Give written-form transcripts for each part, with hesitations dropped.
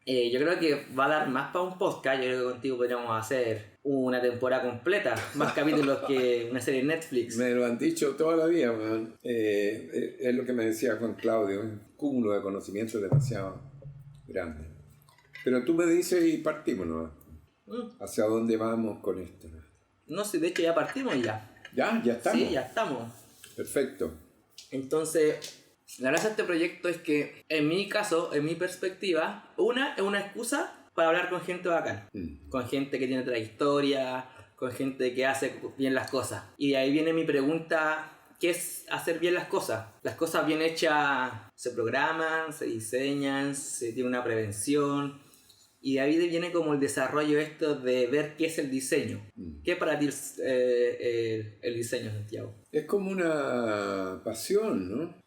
Yo creo que va a dar más para un podcast. Yo creo que contigo podríamos hacer una temporada completa, más capítulos que una serie de Netflix. Me lo han dicho toda la vida, man. Es lo que me decía Juan Claudio, un cúmulo de conocimiento demasiado grande. Pero tú me dices y partimos, ¿no? ¿Hacia dónde vamos con esto? No sé, de hecho ya partimos ya. ¿Ya estamos? Sí, ya estamos. Perfecto. Entonces, la gracia de este proyecto es que, en mi caso, en mi perspectiva, es una excusa para hablar con gente bacán. Con gente que tiene trayectoria, con gente que hace bien las cosas. Y de ahí viene mi pregunta, ¿qué es hacer bien las cosas? Las cosas bien hechas se programan, se diseñan, se tiene una prevención. Y de ahí viene como el desarrollo esto de ver qué es el diseño. ¿Qué para ti es el diseño, Santiago? Es como una pasión, ¿no?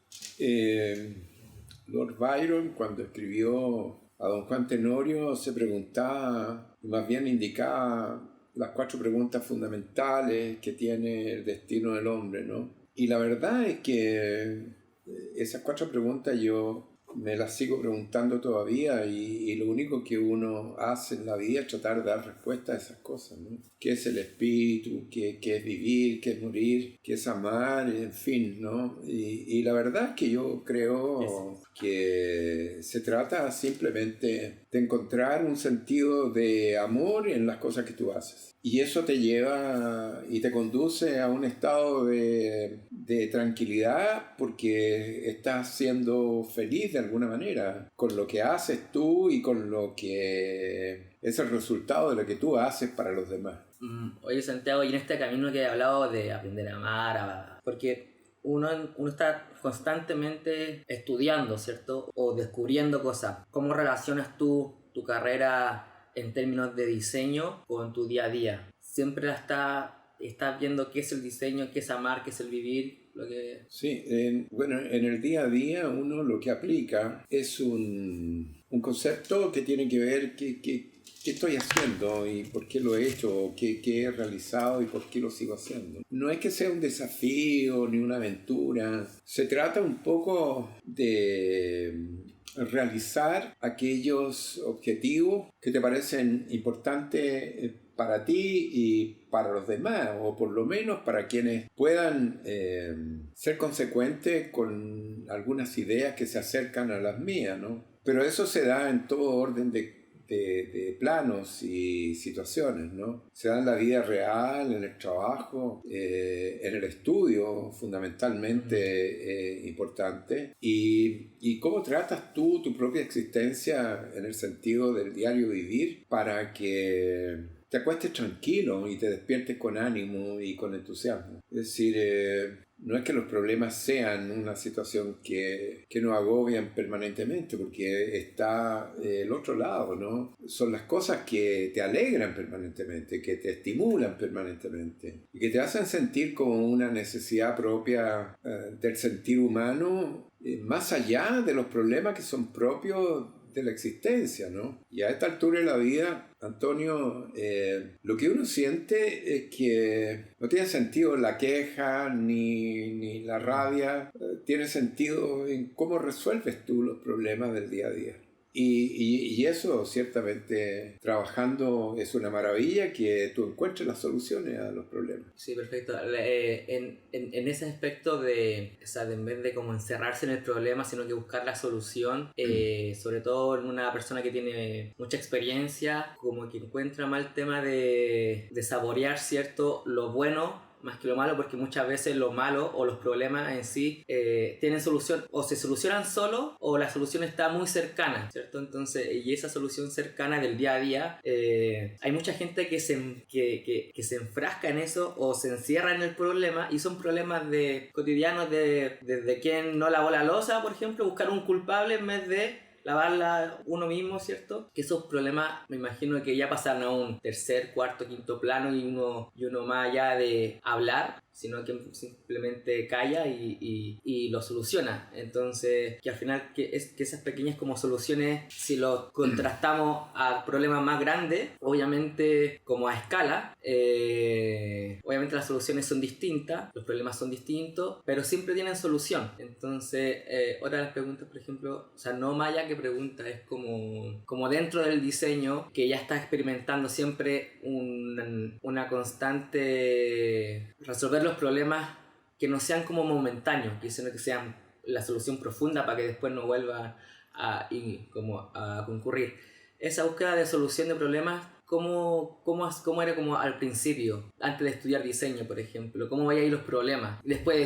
Lord Byron, cuando escribió a Don Juan Tenorio, se preguntaba, más bien indicaba las 4 preguntas fundamentales que tiene el destino del hombre, ¿no? Y la verdad es que esas 4 preguntas yo me las sigo preguntando todavía y lo único que uno hace en la vida es tratar de dar respuesta a esas cosas, ¿no? ¿Qué es el espíritu? ¿Qué es vivir? ¿Qué es morir? ¿Qué es amar? En fin, ¿no? Y la verdad es que yo creo que se trata simplemente de encontrar un sentido de amor en las cosas que tú haces. Y eso te lleva y te conduce a un estado de tranquilidad porque estás siendo feliz de alguna manera con lo que haces tú y con lo que es el resultado de lo que tú haces para los demás. Oye, Santiago, y en este camino que he hablado de aprender a amar, porque uno está constantemente estudiando, ¿cierto? O descubriendo cosas. ¿Cómo relacionas tú tu carrera en términos de diseño con tu día a día? Siempre estás viendo qué es el diseño, qué es amar, qué es el vivir. Sí, bueno, en el día a día uno lo que aplica es un concepto que tiene que ver qué estoy haciendo y por qué lo he hecho, o qué he realizado y por qué lo sigo haciendo. No es que sea un desafío ni una aventura, se trata un poco de realizar aquellos objetivos que te parecen importantes para ti y para los demás, o por lo menos para quienes puedan ser consecuentes con algunas ideas que se acercan a las mías, ¿no? Pero eso se da en todo orden de planos y situaciones, ¿no? Se da en la vida real, en el trabajo, en el estudio, fundamentalmente importante. Y cómo tratas tú tu propia existencia en el sentido del diario vivir para que te acuestes tranquilo y te despiertes con ánimo y con entusiasmo. Es decir, no es que los problemas sean una situación que nos agobian permanentemente, porque está el otro lado, ¿no? Son las cosas que te alegran permanentemente, que te estimulan permanentemente y que te hacen sentir como una necesidad propia del sentir humano, más allá de los problemas que son propios de la existencia, ¿no? Y a esta altura de la vida, Antonio, lo que uno siente es que no tiene sentido la queja ni la rabia, tiene sentido en cómo resuelves tú los problemas del día a día. Y eso ciertamente trabajando es una maravilla, que tú encuentres las soluciones a los problemas. Sí, perfecto. En ese aspecto o sea, de en vez de como encerrarse en el problema, sino que buscar la solución, sobre todo en una persona que tiene mucha experiencia, como que encuentra más el tema de saborear, ¿cierto?, lo bueno más que lo malo, porque muchas veces lo malo o los problemas en sí tienen solución, o se solucionan solo o la solución está muy cercana, ¿cierto? Entonces, y esa solución cercana del día a día, hay mucha gente que se enfrasca en eso o se encierra en el problema, y son problemas cotidianos de quien no lavó la loza, por ejemplo, buscar un culpable en vez de lavarla uno mismo, ¿cierto? Que esos problemas me imagino que ya pasan a un tercer, cuarto, quinto plano, y uno más allá de hablar sino que simplemente calla y lo soluciona. Entonces, que al final que esas pequeñas como soluciones, si lo contrastamos a problemas más grandes, obviamente como a escala, obviamente las soluciones son distintas, los problemas son distintos, pero siempre tienen solución. Entonces, otra de las preguntas, por ejemplo, o sea, no Maya que pregunta, es como dentro del diseño, que ya está experimentando siempre una constante resolver los problemas que no sean como momentáneos, sino que sean la solución profunda para que después no vuelva como a concurrir. Esa búsqueda de solución de problemas, ¿cómo era como al principio, antes de estudiar diseño, por ejemplo? ¿Cómo veíais los problemas? Después de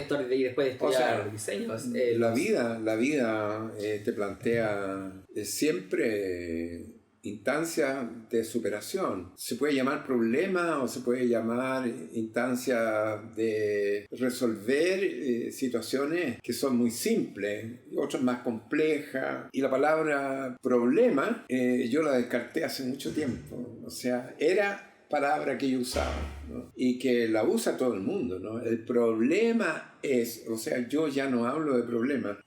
estudiar diseño. La vida te plantea siempre instancias de superación. Se puede llamar problema o se puede llamar instancia de resolver situaciones que son muy simples, otras más complejas. Y la palabra problema yo la descarté hace mucho tiempo. O sea, era palabra que yo usaba, ¿no? Y que la usa todo el mundo, ¿no? El problema es, o sea, yo ya no hablo de problemas.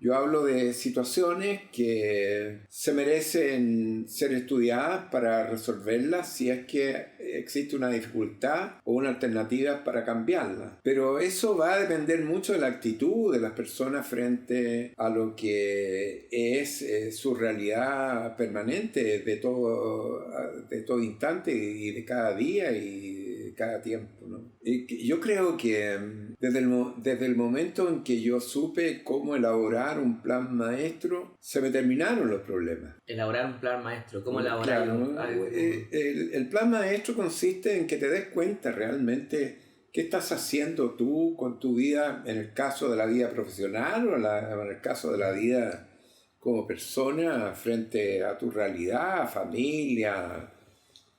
Yo hablo de situaciones que se merecen ser estudiadas para resolverlas si es que existe una dificultad o una alternativa para cambiarla. Pero eso va a depender mucho de la actitud de las personas frente a lo que es su realidad permanente de todo instante y de cada día y de cada tiempo, ¿no? Y yo creo que desde el momento en que yo supe cómo elaborar un plan maestro, se me terminaron los problemas. Elaborar un plan maestro, ¿cómo elaborar? Claro, ¿no? El plan maestro consiste en que te des cuenta realmente qué estás haciendo tú con tu vida, en el caso de la vida profesional o en el caso de la vida como persona frente a tu realidad, familia,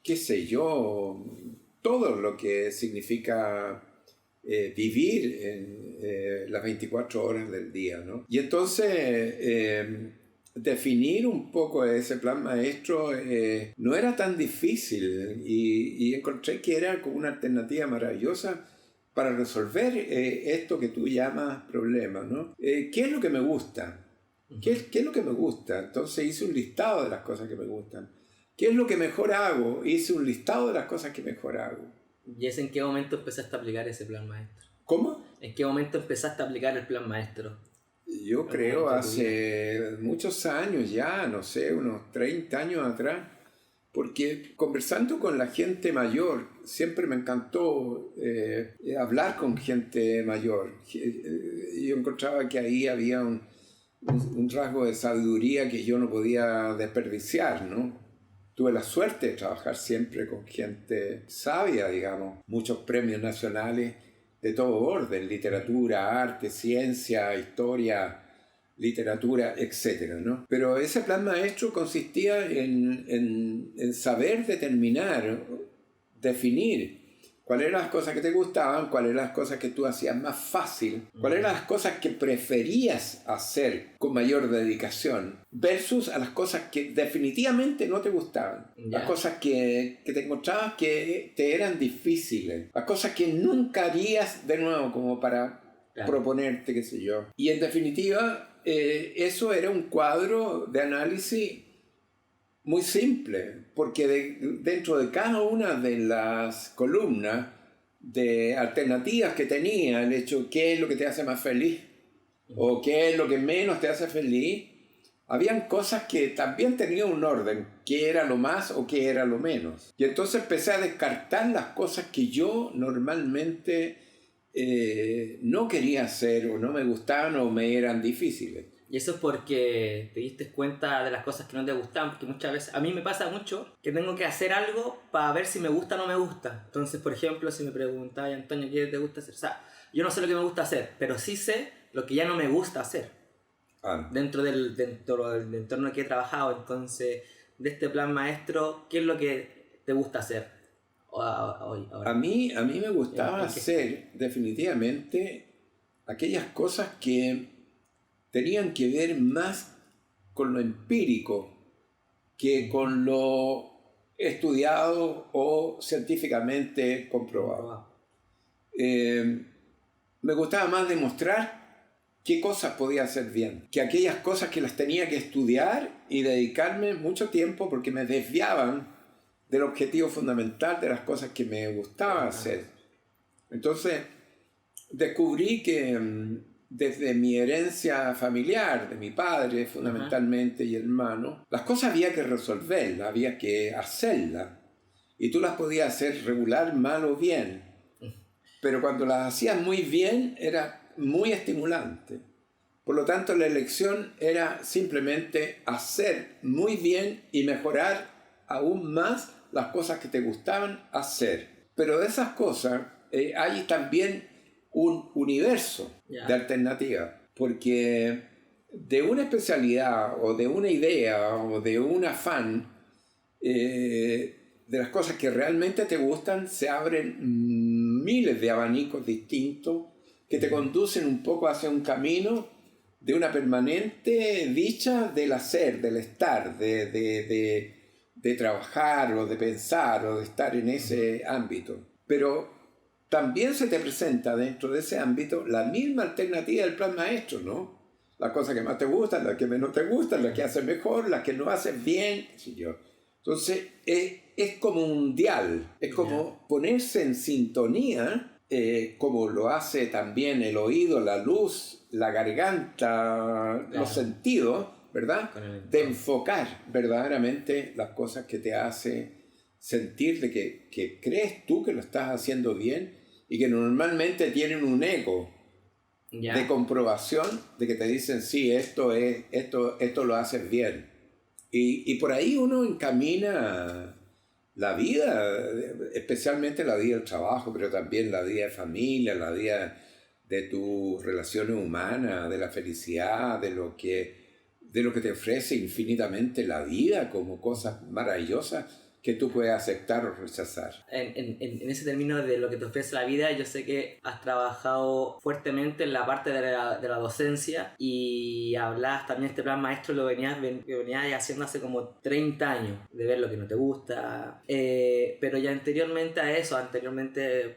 qué sé yo, todo lo que significa vivir en las 24 horas del día, ¿no? Y entonces definir un poco ese plan maestro no era tan difícil y encontré que era como una alternativa maravillosa para resolver esto que tú llamas problema, ¿no? ¿Qué es lo que me gusta? ¿Qué es lo que me gusta? Entonces hice un listado de las cosas que me gustan. ¿Qué es lo que mejor hago? Hice un listado de las cosas que mejor hago. ¿Y es en qué momento empezaste a aplicar ese plan maestro? ¿Cómo? ¿En qué momento empezaste a aplicar el plan maestro? Yo creo hace muchos años ya, no sé, unos 30 años atrás, porque conversando con la gente mayor, siempre me encantó hablar con gente mayor. Yo encontraba que ahí había un rasgo de sabiduría que yo no podía desperdiciar, ¿no? Tuve la suerte de trabajar siempre con gente sabia, digamos, muchos premios nacionales de todo orden, literatura, arte, ciencia, historia, literatura, etc., ¿no? Pero ese plan maestro consistía en saber determinar, definir cuáles eran las cosas que te gustaban, cuáles eran las cosas que tú hacías más fácil, cuáles eran las cosas que preferías hacer con mayor dedicación, versus a las cosas que definitivamente no te gustaban, las cosas que te encontrabas que te eran difíciles, las cosas que nunca harías de nuevo como para proponerte, qué sé yo. Y en definitiva, eso era un cuadro de análisis muy simple, porque dentro de cada una de las columnas de alternativas que tenía, el hecho qué es lo que te hace más feliz o qué es lo que menos te hace feliz, habían cosas que también tenían un orden, qué era lo más o qué era lo menos. Y entonces empecé a descartar las cosas que yo normalmente no quería hacer o no me gustaban o me eran difíciles. Y eso es porque te diste cuenta de las cosas que no te gustaban, porque muchas veces, a mí me pasa mucho que tengo que hacer algo para ver si me gusta o no me gusta. Entonces, por ejemplo, si me preguntas, Antonio, ¿qué te gusta hacer? O sea, yo no sé lo que me gusta hacer, pero sí sé lo que ya no me gusta hacer. Dentro del entorno que he trabajado. Entonces, de este plan maestro, ¿qué es lo que te gusta hacer hoy? A mí me gustaba hacer definitivamente aquellas cosas que tenían que ver más con lo empírico que con lo estudiado o científicamente comprobado. me gustaba más demostrar qué cosas podía hacer bien, que aquellas cosas que las tenía que estudiar y dedicarme mucho tiempo porque me desviaban del objetivo fundamental de las cosas que me gustaba hacer. Entonces descubrí que desde mi herencia familiar, de mi padre fundamentalmente y hermano, las cosas había que resolverlas, había que hacerlas. Y tú las podías hacer regular, mal o bien. Pero cuando las hacías muy bien, era muy estimulante. Por lo tanto, la elección era simplemente hacer muy bien y mejorar aún más las cosas que te gustaban hacer. Pero de esas cosas hay también un universo de alternativas. Porque de una especialidad o de una idea o de un afán, de las cosas que realmente te gustan, se abren miles de abanicos distintos que te conducen un poco hacia un camino de una permanente dicha del hacer, del estar, de trabajar o de pensar o de estar en ese ámbito. Pero también se te presenta dentro de ese ámbito la misma alternativa del plan maestro, ¿no? Las cosas que más te gustan, las que menos te gustan, las que haces mejor, las que no haces bien, qué sé yo. Entonces es como un dial, es como ponerse en sintonía, como lo hace también el oído, la luz, la garganta, los sentidos, ¿verdad? De enfocar verdaderamente las cosas que te hace sentir de que crees tú que lo estás haciendo bien y que normalmente tienen un eco de comprobación de que te dicen sí, esto lo haces bien. Y por ahí uno encamina la vida, especialmente la vida del trabajo, pero también la vida de familia, la vida de tus relaciones humanas, de la felicidad, de lo que te ofrece infinitamente la vida como cosas maravillosas que tú puedes aceptar o rechazar. En ese término de lo que te ofrece la vida, yo sé que has trabajado fuertemente en la parte de la docencia y hablabas también este plan maestro, lo venías haciendo hace como 30 años, de ver lo que no te gusta, pero ya anteriormente a eso,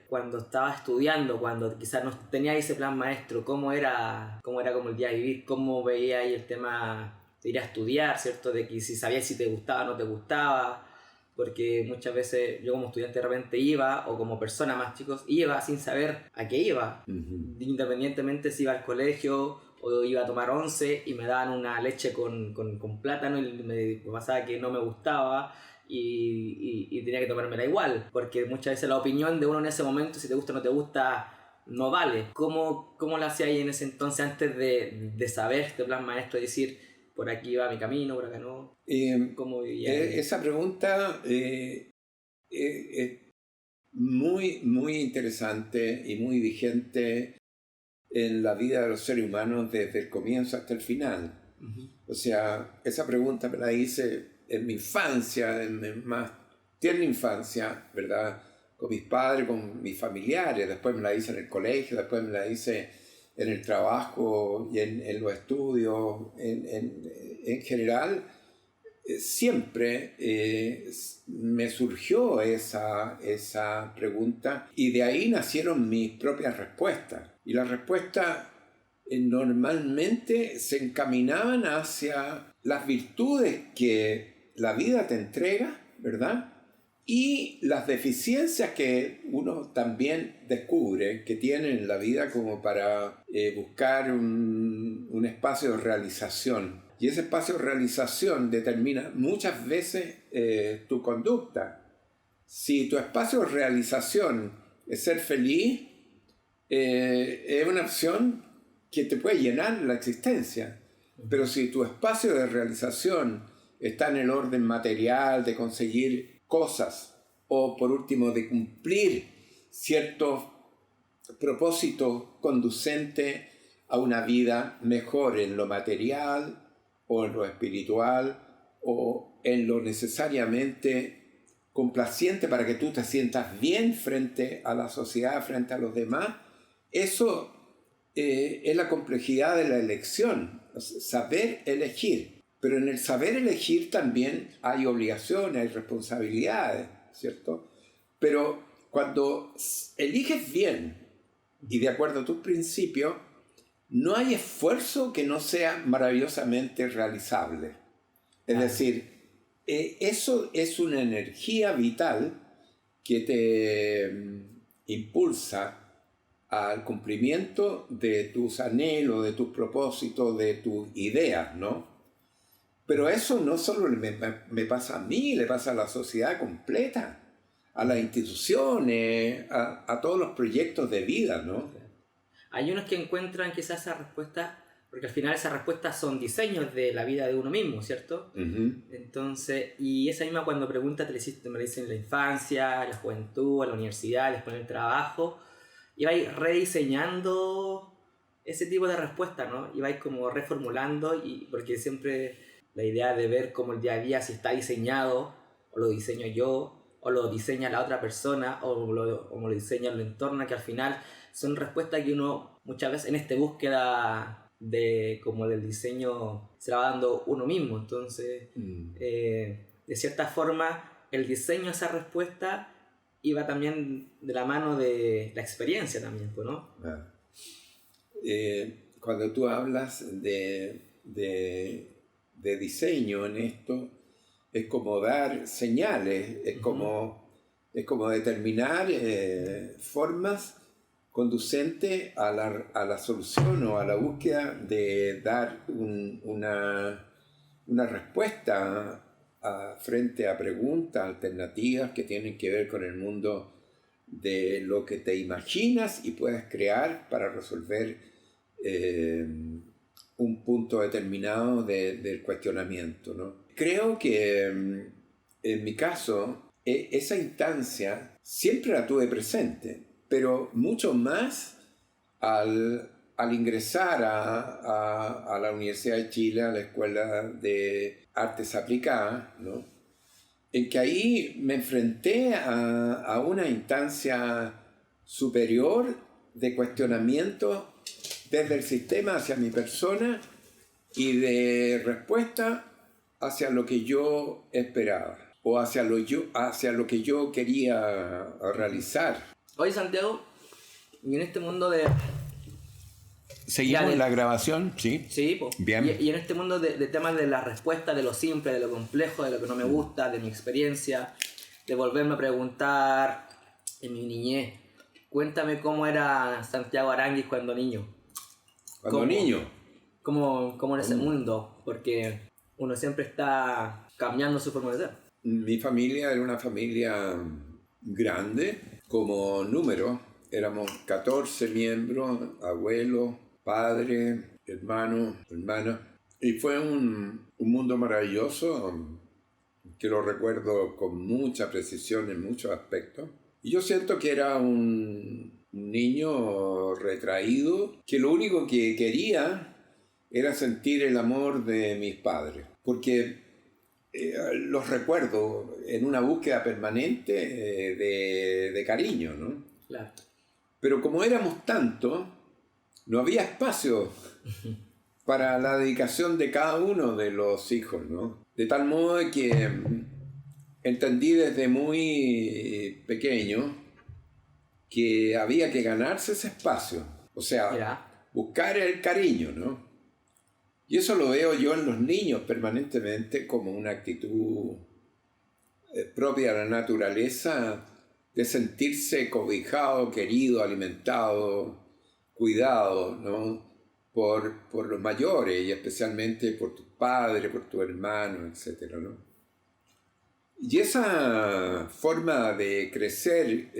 cuando estabas estudiando, cuando quizás no tenías ese plan maestro, ¿cómo era como el día a vivir? ¿Cómo veías ahí el tema de ir a estudiar, ¿cierto? De que si sabías si te gustaba o no te gustaba. Porque muchas veces yo como estudiante de repente iba, o como persona más chicos, iba sin saber a qué iba. Independientemente si iba al colegio o iba a tomar once y me daban una leche con plátano y me pasaba que no me gustaba y tenía que tomármela igual. Porque muchas veces la opinión de uno en ese momento, si te gusta o no te gusta, no vale. ¿Cómo lo hacía ahí en ese entonces antes de saber este plan maestro, de decir por aquí va mi camino, por acá no? Esa pregunta es muy, muy interesante y muy vigente en la vida de los seres humanos desde el comienzo hasta el final. O sea, esa pregunta me la hice en mi infancia, en mi más tierna infancia, ¿verdad? Con mis padres, con mis familiares. Después me la hice en el colegio, después me la hice en el trabajo y en los estudios en general. Siempre me surgió esa pregunta y de ahí nacieron mis propias respuestas. Y las respuestas normalmente se encaminaban hacia las virtudes que la vida te entrega, ¿verdad? Y las deficiencias que uno también descubre que tiene en la vida como para buscar un espacio de realización. Y ese espacio de realización determina muchas veces tu conducta. Si tu espacio de realización es ser feliz, es una opción que te puede llenar la existencia. Pero si tu espacio de realización está en el orden material, de conseguir cosas, o por último de cumplir ciertos propósitos conducentes a una vida mejor en lo material o en lo espiritual o en lo necesariamente complaciente para que tú te sientas bien frente a la sociedad, frente a los demás, eso es la complejidad de la elección, saber elegir. Pero en el saber elegir también hay obligaciones, hay responsabilidades, ¿cierto? Pero cuando eliges bien y de acuerdo a tus principios, no hay esfuerzo que no sea maravillosamente realizable. Es decir, eso es una energía vital que te impulsa al cumplimiento de tus anhelos, de tus propósitos, de tus ideas, ¿no? Pero eso no solo me pasa a mí, le pasa a la sociedad completa, a las instituciones, a todos los proyectos de vida, ¿no? Hay unos que encuentran quizás esa respuesta, porque al final esas respuestas son diseños de la vida de uno mismo, ¿cierto? Entonces, y esa misma cuando pregunta me la dicen en la infancia, en la juventud, en la universidad, después en el trabajo, y vais rediseñando ese tipo de respuesta, ¿no? Y vais como reformulando, y porque siempre la idea de ver cómo el día a día si está diseñado, o lo diseño yo, o lo diseña la otra persona, o lo diseña el entorno, que al final son respuestas que uno muchas veces en esta búsqueda como del diseño se la va dando uno mismo. Entonces, de cierta forma, el diseño de esa respuesta iba también de la mano de la experiencia también, ¿no? Cuando tú hablas de diseño en esto, es como dar señales, es como determinar formas conducentes a la solución o a la búsqueda de dar una respuesta frente a preguntas alternativas que tienen que ver con el mundo de lo que te imaginas y puedes crear para resolver un punto determinado del cuestionamiento, ¿no? Creo que en mi caso esa instancia siempre la tuve presente, pero mucho más al ingresar a la Universidad de Chile, a la Escuela de Artes Aplicadas, ¿no? En que ahí me enfrenté a una instancia superior de cuestionamiento desde el sistema hacia mi persona y de respuesta hacia lo que yo esperaba o hacia lo que yo quería realizar. Oye, Santiago, y en este mundo de... ¿Seguimos en la grabación? Sí. Sí, pues. Bien. Y en este mundo de temas de la respuesta, de lo simple, de lo complejo, de lo que no me gusta, de mi experiencia, de volverme a preguntar en mi niñez, cuéntame cómo era Santiago Aranguis cuando niño. ¿Cuando niño? ¿Cómo era ese mundo? Porque uno siempre está cambiando su forma de ser. Mi familia era una familia grande, como número. Éramos 14 miembros, abuelos, padres, hermanos, hermanas. Y fue un mundo maravilloso que lo recuerdo con mucha precisión en muchos aspectos. Y yo siento que era un niño retraído, que lo único que quería era sentir el amor de mis padres. Porque los recuerdo en una búsqueda permanente de cariño, ¿no? Claro. Pero como éramos tantos, no había espacio para la dedicación de cada uno de los hijos, ¿no? De tal modo que entendí desde muy pequeño que había que ganarse ese espacio, o sea, buscar el cariño, ¿no? Y eso lo veo yo en los niños permanentemente como una actitud propia de la naturaleza, de sentirse cobijado, querido, alimentado, cuidado, ¿no? por los mayores y especialmente por tu padre, por tu hermano, etc., ¿no? Y esa forma de crecer,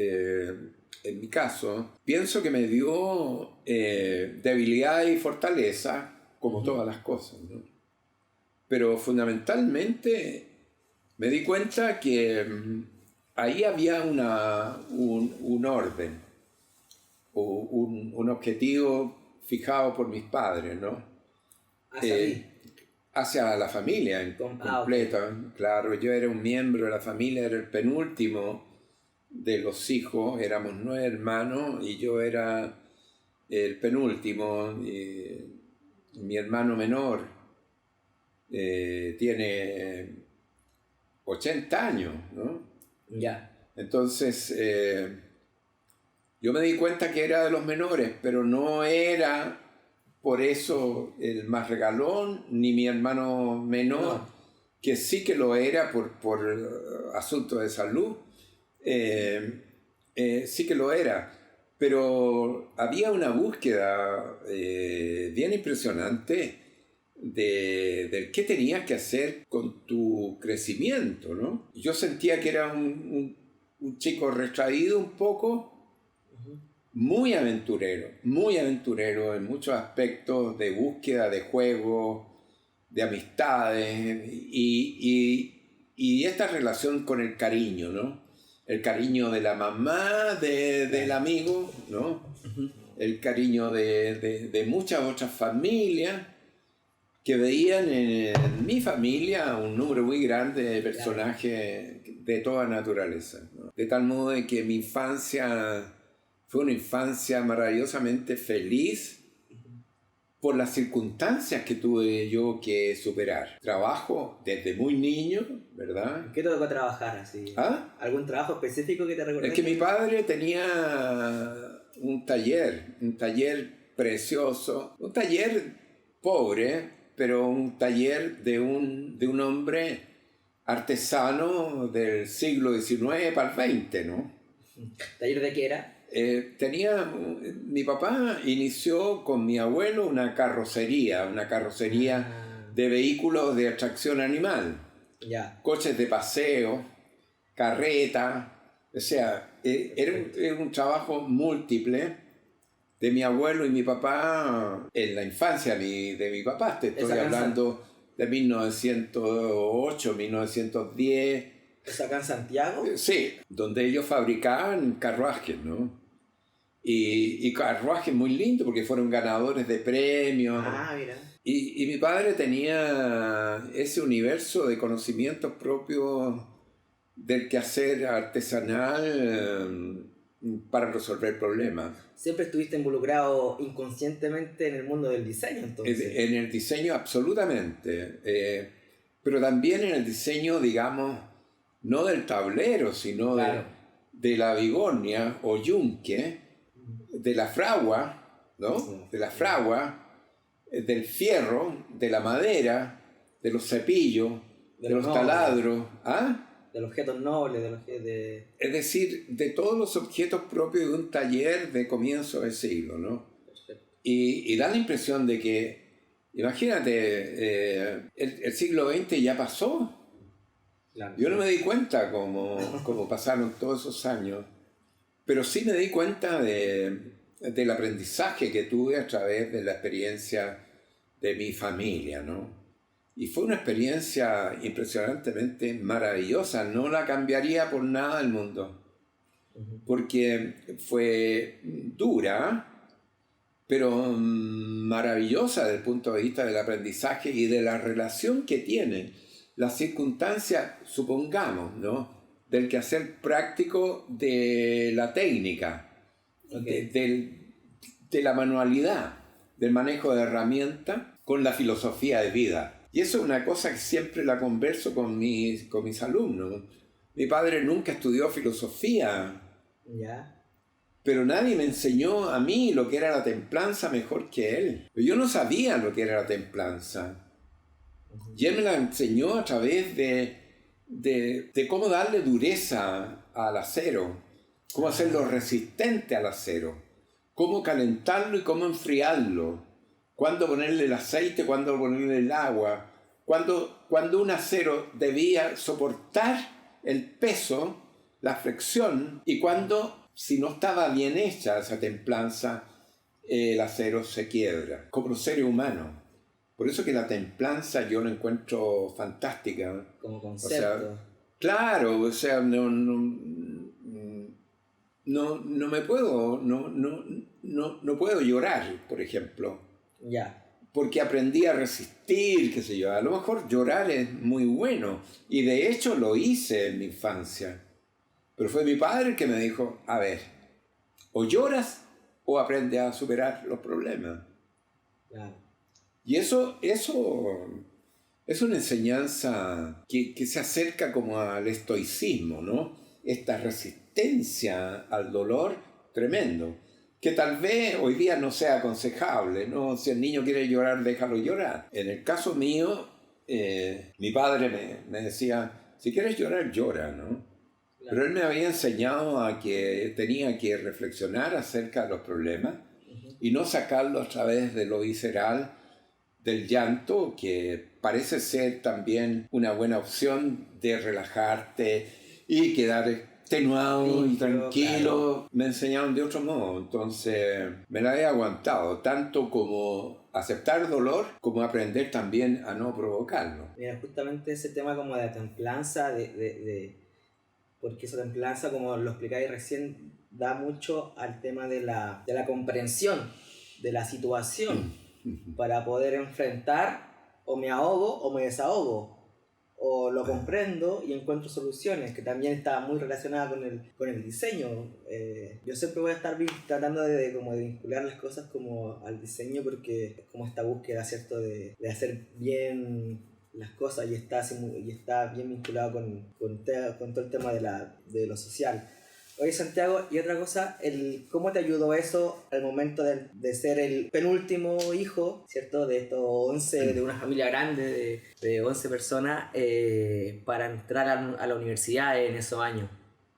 en mi caso, pienso que me dio debilidad y fortaleza, como todas las cosas, ¿no? Pero fundamentalmente me di cuenta que ahí había un orden, o un objetivo fijado por mis padres, ¿no? Hacia la familia en completa. Okay. Claro, yo era un miembro de la familia, era el penúltimo de los hijos, éramos 9 hermanos y yo era el penúltimo. Mi hermano menor tiene 80 años, ¿no? Ya. Entonces, Yo me di cuenta que era de los menores, pero no era por eso el más regalón, ni mi hermano menor, No. que sí que lo era por asuntos de salud, sí que lo era. Pero había una búsqueda bien impresionante de qué tenías que hacer con tu crecimiento, ¿no? Yo sentía que era un chico retraído un poco, muy aventurero en muchos aspectos de búsqueda, de juego, de amistades y esta relación con el cariño, ¿no? El cariño de la mamá, del amigo, ¿no? El cariño de muchas otras familias que veían en mi familia un número muy grande de personajes de toda naturaleza, ¿no? De tal modo de que mi infancia fue una infancia maravillosamente feliz por las circunstancias que tuve yo que superar. Trabajo desde muy niño, ¿verdad? ¿Qué te tocó trabajar así? ¿Ah? ¿Algún trabajo específico que te recuerdes? Es que mi padre tenía un taller precioso, un taller pobre, pero un taller de un hombre artesano del siglo XIX para el XX, ¿no? ¿Taller de qué era? Mi papá inició con mi abuelo una carrocería de vehículos de atracción animal, coches de paseo, carreta, o sea, era un trabajo múltiple de mi abuelo y mi papá en la infancia de mi papá, te estoy hablando de 1908, 1910. ¿Es acá en Santiago? Sí, donde ellos fabricaban carruajes, ¿no? Y carruajes muy lindos porque fueron ganadores de premios. Ah, mira. Y mi padre tenía ese universo de conocimientos propios del quehacer artesanal para resolver problemas. ¿Siempre estuviste involucrado inconscientemente en el mundo del diseño entonces? En el diseño absolutamente, pero también en el diseño, digamos, no del tablero, sino de la bigonia o yunque, de la fragua, ¿no? De la fragua, del fierro, de la madera, de los cepillos, de los taladros. ¿Ah? Del objetos nobles, Es decir, de todos los objetos propios de un taller de comienzo del siglo, ¿no? Y da la impresión de que, imagínate, el siglo XX ya pasó. Claro. Yo no me di cuenta cómo pasaron todos esos años, pero sí me di cuenta del aprendizaje que tuve a través de la experiencia de mi familia, ¿no? Y fue una experiencia impresionantemente maravillosa, no la cambiaría por nada del mundo, porque fue dura, pero maravillosa desde el punto de vista del aprendizaje y de la relación que tiene las circunstancias, supongamos, ¿no? Del quehacer práctico de la técnica, de la manualidad, del manejo de herramientas con la filosofía de vida. Y eso es una cosa que siempre la converso con mis alumnos. Mi padre nunca estudió filosofía, pero nadie me enseñó a mí lo que era la templanza mejor que él. Yo no sabía lo que era la templanza. Y él me la enseñó a través de cómo darle dureza al acero, cómo hacerlo resistente al acero, cómo calentarlo y cómo enfriarlo, cuándo ponerle el aceite, cuándo ponerle el agua, cuándo un acero debía soportar el peso, la fricción, y cuándo, si no estaba bien hecha esa templanza, el acero se quiebra, como los seres humanos. Por eso que la templanza yo la encuentro fantástica. Como concepto. O sea, claro, o sea, no me puedo, no puedo llorar, por ejemplo. Porque aprendí a resistir, qué sé yo. A lo mejor llorar es muy bueno. Y de hecho lo hice en mi infancia. Pero fue mi padre el que me dijo, a ver, o lloras o aprendes a superar los problemas. Y eso es una enseñanza que se acerca como al estoicismo, ¿no? Esta resistencia al dolor tremendo, que tal vez hoy día no sea aconsejable, ¿no? Si el niño quiere llorar, déjalo llorar. En el caso mío, mi padre me decía, si quieres llorar, llora, ¿no? Claro. Pero él me había enseñado a que tenía que reflexionar acerca de los problemas y no sacarlo a través de lo visceral, del llanto, que parece ser también una buena opción de relajarte y quedar extenuado y tranquilo. Claro. Me enseñaron de otro modo, entonces me la he aguantado, tanto como aceptar dolor, como aprender también a no provocarlo. Mira, justamente ese tema como de la templanza, porque esa templanza, como lo explicáis recién, da mucho al tema de la comprensión de la situación para poder enfrentar, o me ahogo o me desahogo, o lo comprendo y encuentro soluciones, que también está muy relacionada con el diseño. Yo siempre voy a estar tratando de vincular las cosas como al diseño, porque es como esta búsqueda, ¿cierto?, de hacer bien las cosas, y está bien vinculado con todo el tema de lo social. Oye, Santiago, y otra cosa, ¿cómo te ayudó eso al momento de ser el penúltimo hijo, ¿cierto?, de estos 11, de una familia grande de 11 personas, para entrar a la universidad en esos años?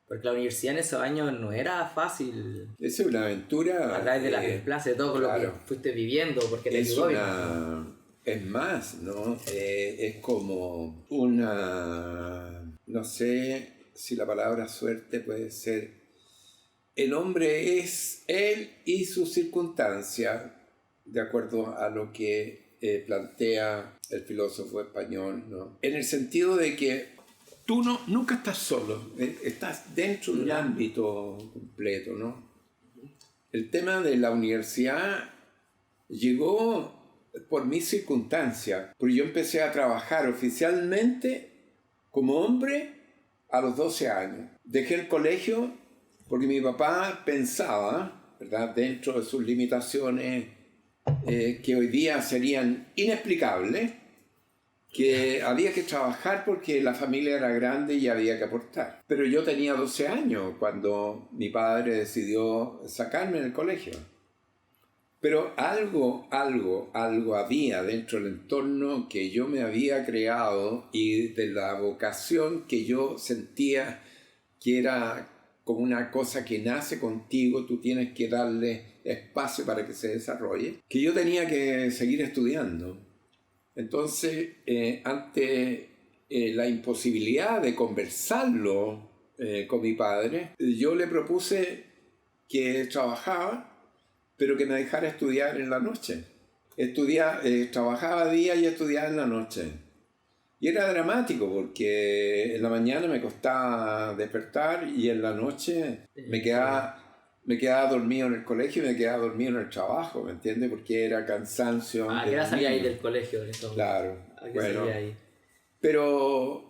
Porque la universidad en esos años no era fácil. Es una aventura. A través de la templanza, de todo, claro, lo que fuiste viviendo, porque te ayudó. Es más, ¿no? Es como una... No sé si la palabra suerte puede ser... El hombre es él y sus circunstancias, de acuerdo a lo que plantea el filósofo español, ¿no? En el sentido de que tú nunca estás solo, estás dentro de un ámbito completo, ¿no? El tema de la universidad llegó por mis circunstancias, porque yo empecé a trabajar oficialmente como hombre a los 12 años. Dejé el colegio porque mi papá pensaba, ¿verdad?, dentro de sus limitaciones que hoy día serían inexplicables, que había que trabajar porque la familia era grande y había que aportar. Pero yo tenía 12 años cuando mi padre decidió sacarme del colegio. Pero algo había dentro del entorno que yo me había creado y de la vocación que yo sentía que era como una cosa que nace contigo, tú tienes que darle espacio para que se desarrolle, que yo tenía que seguir estudiando. Entonces, ante la imposibilidad de conversarlo con mi padre, yo le propuse que trabajaba, pero que me dejara estudiar en la noche. Trabajaba día y estudiaba en la noche. Y era dramático porque en la mañana me costaba despertar y en la noche me quedaba dormido en el colegio y me quedaba dormido en el trabajo, ¿me entiendes? Porque era cansancio. ¿A qué hora salía ahí del colegio? Claro. ¿A qué salía ahí? Pero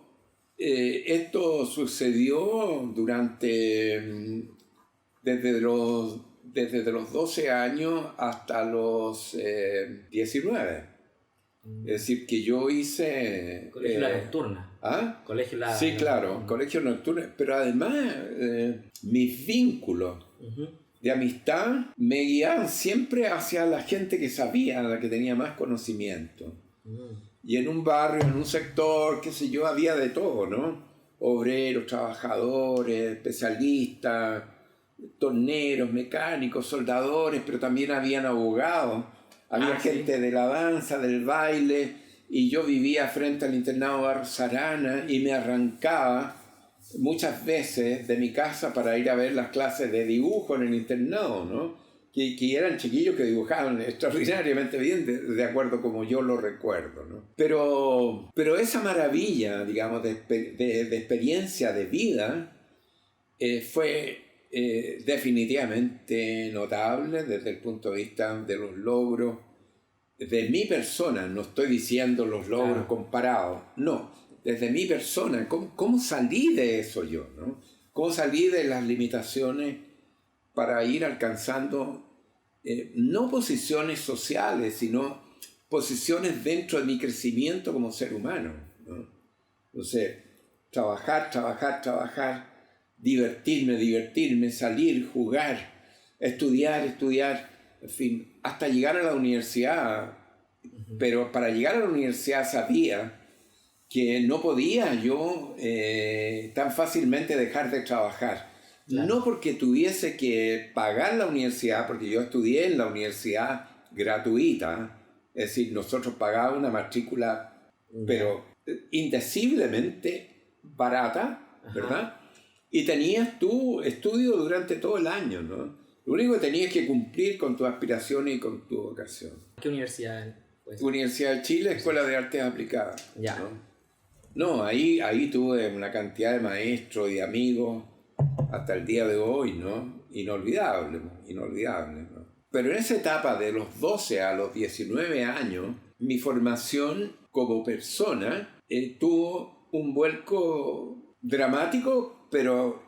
esto sucedió desde los 12 años hasta los 19. Es decir, que yo hice... Colegio La Nocturna. ¿Ah? Colegio La Sí, claro, colegio nocturno. Pero además, mis vínculos de amistad me guiaban siempre hacia la gente que sabía, la que tenía más conocimiento. Y en un barrio, en un sector, qué sé yo, había de todo, ¿no? Obreros, trabajadores, especialistas, torneros, mecánicos, soldadores, pero también habían abogados. Había gente de la danza, del baile, y yo vivía frente al internado Barros Arana y me arrancaba muchas veces de mi casa para ir a ver las clases de dibujo en el internado, ¿no? Que eran chiquillos que dibujaban extraordinariamente bien, de acuerdo como yo lo recuerdo, ¿no? Pero esa maravilla, digamos, de experiencia de vida fue definitivamente notable desde el punto de vista de los logros de mi persona. No estoy diciendo los logros comparados, no, desde mi persona. ¿Cómo salí de eso yo, ¿no? ¿Cómo salí de las limitaciones para ir alcanzando no posiciones sociales, sino posiciones dentro de mi crecimiento como ser humano, ¿no? Entonces, trabajar, divertirme, salir, jugar, estudiar, en fin, hasta llegar a la universidad. Pero para llegar a la universidad sabía que no podía yo tan fácilmente dejar de trabajar. Claro. No porque tuviese que pagar la universidad, porque yo estudié en la universidad gratuita, es decir, nosotros pagábamos una matrícula, pero indeciblemente barata, ¿verdad? Y tenías tu estudio durante todo el año, ¿no? Lo único que tenías que cumplir con tus aspiraciones y con tu vocación. ¿Qué universidad? Pues? Universidad de Chile, Escuela de Artes Aplicadas. Ya. No, ahí tuve una cantidad de maestros y amigos hasta el día de hoy, ¿no? Inolvidable, ¿no? Pero en esa etapa de los 12 a los 19 años, mi formación como persona tuvo un vuelco dramático, pero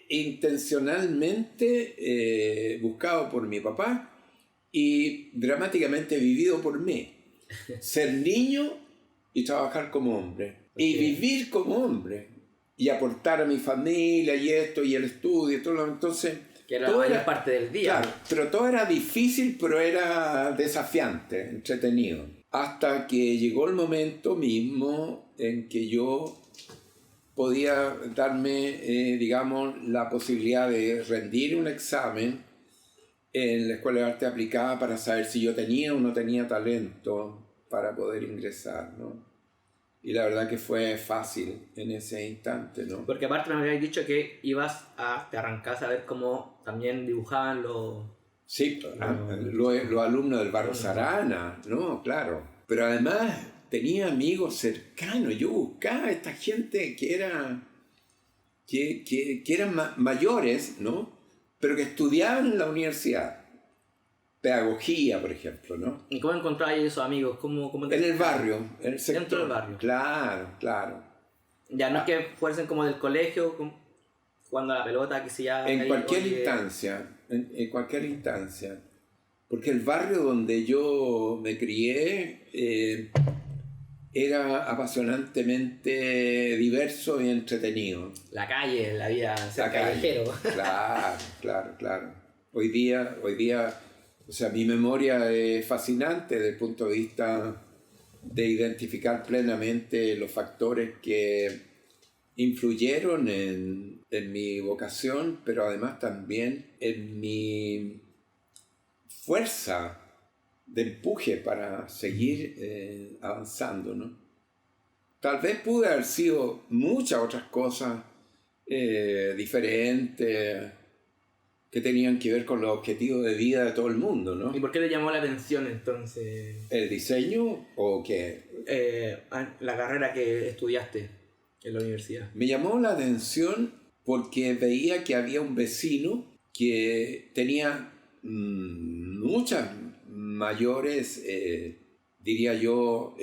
intencionalmente buscado por mi papá y dramáticamente vivido por mí. Ser niño y trabajar como hombre. Y vivir como hombre. Y aportar a mi familia y esto y el estudio y todo lo. Entonces, que era la mayor parte del día. Claro, pero todo era difícil, pero era desafiante, entretenido. Hasta que llegó el momento mismo en que yo podía darme, digamos, la posibilidad de rendir un examen en la Escuela de Arte Aplicada para saber si yo tenía o no tenía talento para poder ingresar, ¿no? Y la verdad que fue fácil en ese instante, ¿no? Porque aparte me habías dicho que te arrancabas a ver cómo también dibujaban los... Sí, los alumnos del Barrio Sarana, ¿no? Claro. Pero además tenía amigos cercanos. Yo buscaba a esta gente que eran mayores, ¿no? Pero que estudiaban en la universidad. Pedagogía, por ejemplo, ¿no? ¿Y cómo encontrabas esos amigos? En el barrio, en el sector. Dentro del barrio. Claro. Ya, no es que fuesen como del colegio, jugando a la pelota, que si ya... En cualquier instancia. Porque el barrio donde yo me crié era apasionantemente diverso y entretenido. La calle, la vida, ser callejero. Claro. Hoy día, o sea, mi memoria es fascinante desde el punto de vista de identificar plenamente los factores que influyeron en mi vocación, pero además también en mi fuerza de empuje para seguir avanzando, ¿no? Tal vez pude haber sido muchas otras cosas diferentes que tenían que ver con los objetivos de vida de todo el mundo, ¿no? ¿Y por qué te llamó la atención entonces? ¿El diseño o qué? La carrera que estudiaste en la universidad. Me llamó la atención porque veía que había un vecino que tenía muchas mayores, diría yo,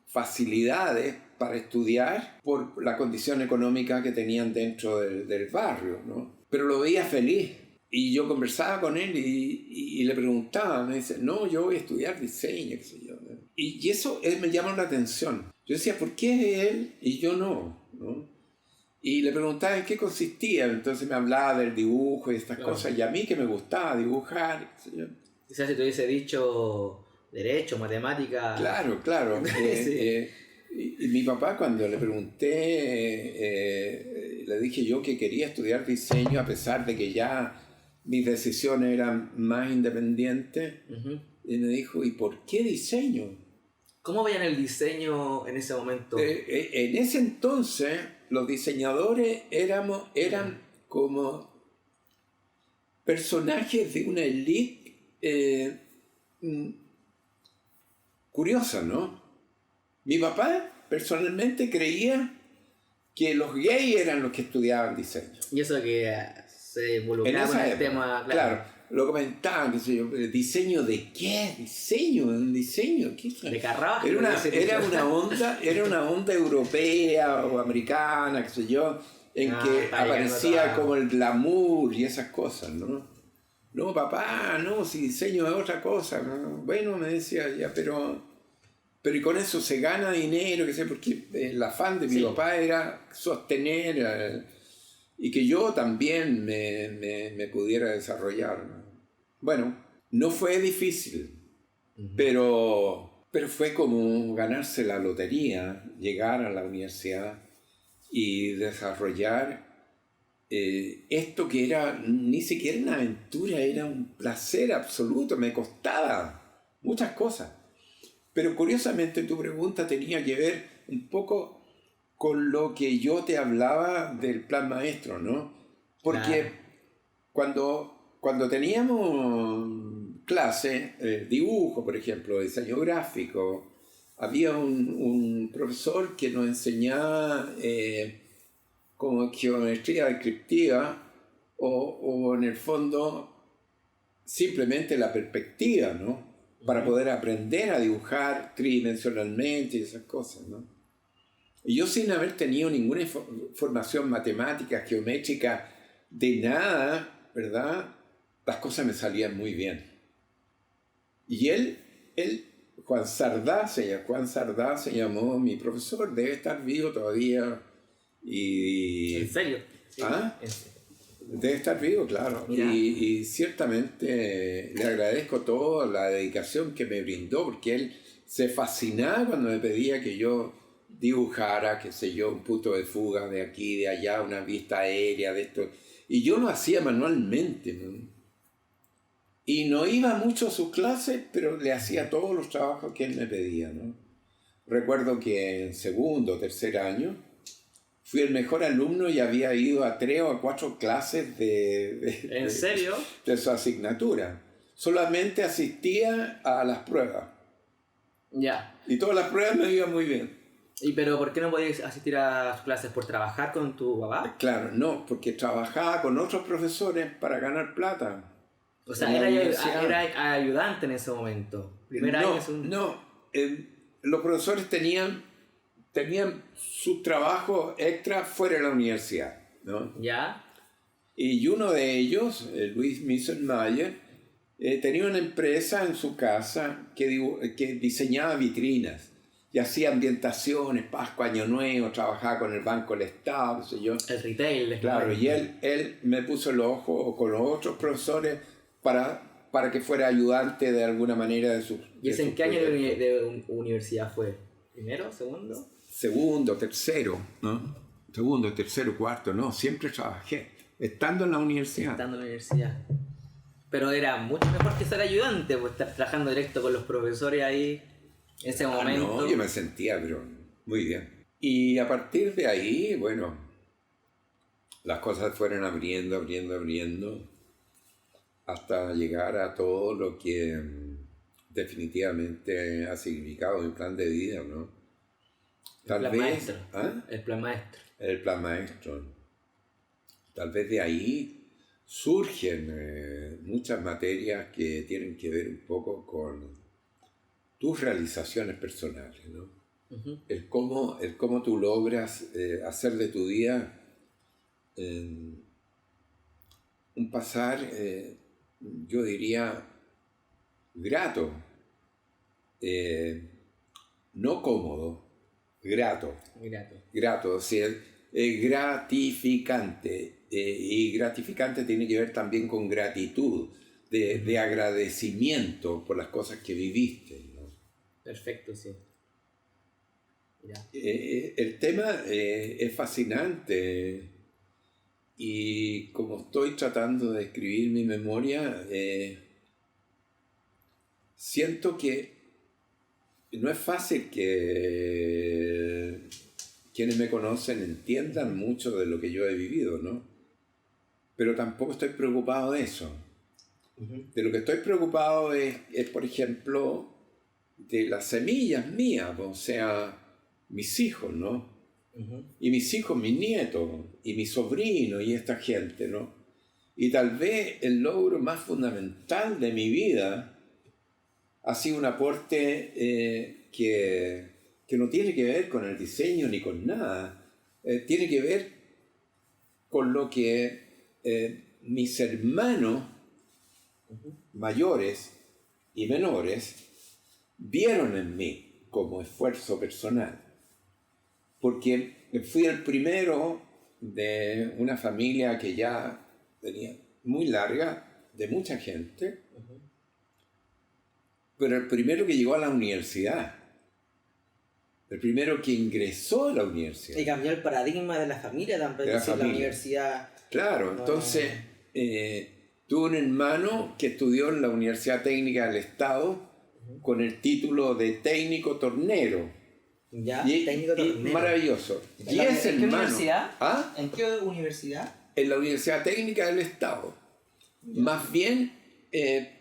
facilidades para estudiar por la condición económica que tenían dentro del barrio, ¿no? Pero lo veía feliz. Y yo conversaba con él y le preguntaba, me dice, no, yo voy a estudiar diseño, qué sé yo. Y eso me llamó la atención. Yo decía, ¿por qué él y yo no? Y le preguntaba en qué consistía. Entonces me hablaba del dibujo y estas cosas. Y a mí que me gustaba dibujar, qué sé yo. Quizás si te hubiese dicho derecho, matemática... Claro. Sí. Y mi papá, cuando le pregunté, le dije yo que quería estudiar diseño a pesar de que ya mis decisiones eran más independientes. Y me dijo, ¿y por qué diseño? ¿Cómo veían el diseño en ese momento? En ese entonces, los diseñadores eran como personajes de una élite curiosa, ¿no? Mi papá personalmente creía que los gays eran los que estudiaban diseño. Y eso que se involucraba en el tema, claro. Lo comentaban, qué sé yo, ¿diseño de qué? ¿Diseño? ¿Qué es? De Carrasco. Era una onda europea o americana, qué sé yo, en que aparecía como el glamour y esas cosas, ¿no? No, papá, no, si diseño es otra cosa, ¿no? Bueno, me decía ya, pero y con eso se gana dinero, qué sé, porque el afán de mi papá era sostener y que yo también me pudiera desarrollar, ¿no? Bueno, no fue difícil, pero fue como ganarse la lotería, llegar a la universidad y desarrollar esto que era ni siquiera una aventura, era un placer absoluto, me costaba muchas cosas. Pero curiosamente tu pregunta tenía que ver un poco con lo que yo te hablaba del plan maestro, ¿no? Porque cuando teníamos clase, dibujo, por ejemplo, diseño gráfico, había un profesor que nos enseñaba como geometría descriptiva o en el fondo simplemente la perspectiva, ¿no? Para poder aprender a dibujar tridimensionalmente y esas cosas, ¿no? Y yo sin haber tenido ninguna formación matemática, geométrica, de nada, ¿verdad? Las cosas me salían muy bien. Y Juan Sardá se llamó mi profesor, debe estar vivo todavía. ¿En serio? Sí. ¿Ah? Debe estar vivo, claro. Y ciertamente le agradezco toda la dedicación que me brindó, porque él se fascinaba cuando me pedía que yo dibujara, qué sé yo, un punto de fuga de aquí, de allá, una vista aérea, de esto. Y yo lo hacía manualmente, ¿no? Y no iba mucho a sus clases, pero le hacía todos los trabajos que él me pedía, ¿no? Recuerdo que en segundo o tercer año fui el mejor alumno y había ido a 3 o 4 clases ¿En serio? de su asignatura. Solamente asistía a las pruebas. Ya. Y todas las pruebas me iban muy bien. ¿Y pero por qué no podías asistir a sus clases? ¿Por trabajar con tu papá? Claro, no, porque trabajaba con otros profesores para ganar plata. O sea, era ayudante en ese momento. Los profesores tenían su trabajo extra fuera de la universidad, ¿no? ¿Ya? Y uno de ellos, Luis Missenmayer, tenía una empresa en su casa que diseñaba vitrinas y hacía ambientaciones, Pascua, Año Nuevo, trabajaba con el Banco del Estado, qué sé yo. El retail. Claro, y él me puso el ojo con los otros profesores para que fuera ayudante de alguna manera de sus... ¿Y ese en qué año de universidad fue? ¿Primero? ¿Segundo? Segundo, tercero, ¿no? Segundo, tercero, cuarto, no, siempre trabajé, estando en la universidad. Estando en la universidad. Pero era mucho mejor que ser ayudante, pues estar trabajando directo con los profesores ahí, en ese momento. No, yo me sentía, pero muy bien. Y a partir de ahí, bueno, las cosas fueron abriendo, hasta llegar a todo lo que definitivamente ha significado mi plan de vida, ¿no? El plan maestro. ¿Ah? El plan maestro. El plan maestro. Tal vez de ahí surgen muchas materias que tienen que ver un poco con tus realizaciones personales, ¿no? Uh-huh. El cómo tú logras hacer de tu día un pasar, yo diría, grato, no cómodo, grato, o sea, gratificante, y gratificante tiene que ver también con gratitud, de agradecimiento por las cosas que viviste, ¿no? Perfecto, sí. El tema es fascinante y como estoy tratando de escribir mi memoria, siento que no es fácil que quienes me conocen entiendan mucho de lo que yo he vivido, ¿no? Pero tampoco estoy preocupado de eso. Uh-huh. De lo que estoy preocupado es, por ejemplo, de las semillas mías, o sea, mis hijos, ¿no? Uh-huh. Y mis hijos, mis nietos, y mis sobrinos, y esta gente, ¿no? Y tal vez el logro más fundamental de mi vida ha sido un aporte que no tiene que ver con el diseño ni con nada. Tiene que ver con lo que mis hermanos mayores y menores vieron en mí como esfuerzo personal. Porque fui el primero de una familia que ya tenía muy larga, de mucha gente, pero el primero que llegó a la universidad, el primero que ingresó a la universidad. Y cambió el paradigma de la familia también, De la decir, la familia. universidad. Claro, entonces tuve un hermano que estudió en la Universidad Técnica del Estado con el título de técnico tornero. Ya, Y técnico tornero. Maravilloso. ¿En Y la- ese en qué hermano, universidad? ¿ah? ¿En qué universidad? En la Universidad Técnica del Estado. Más bien,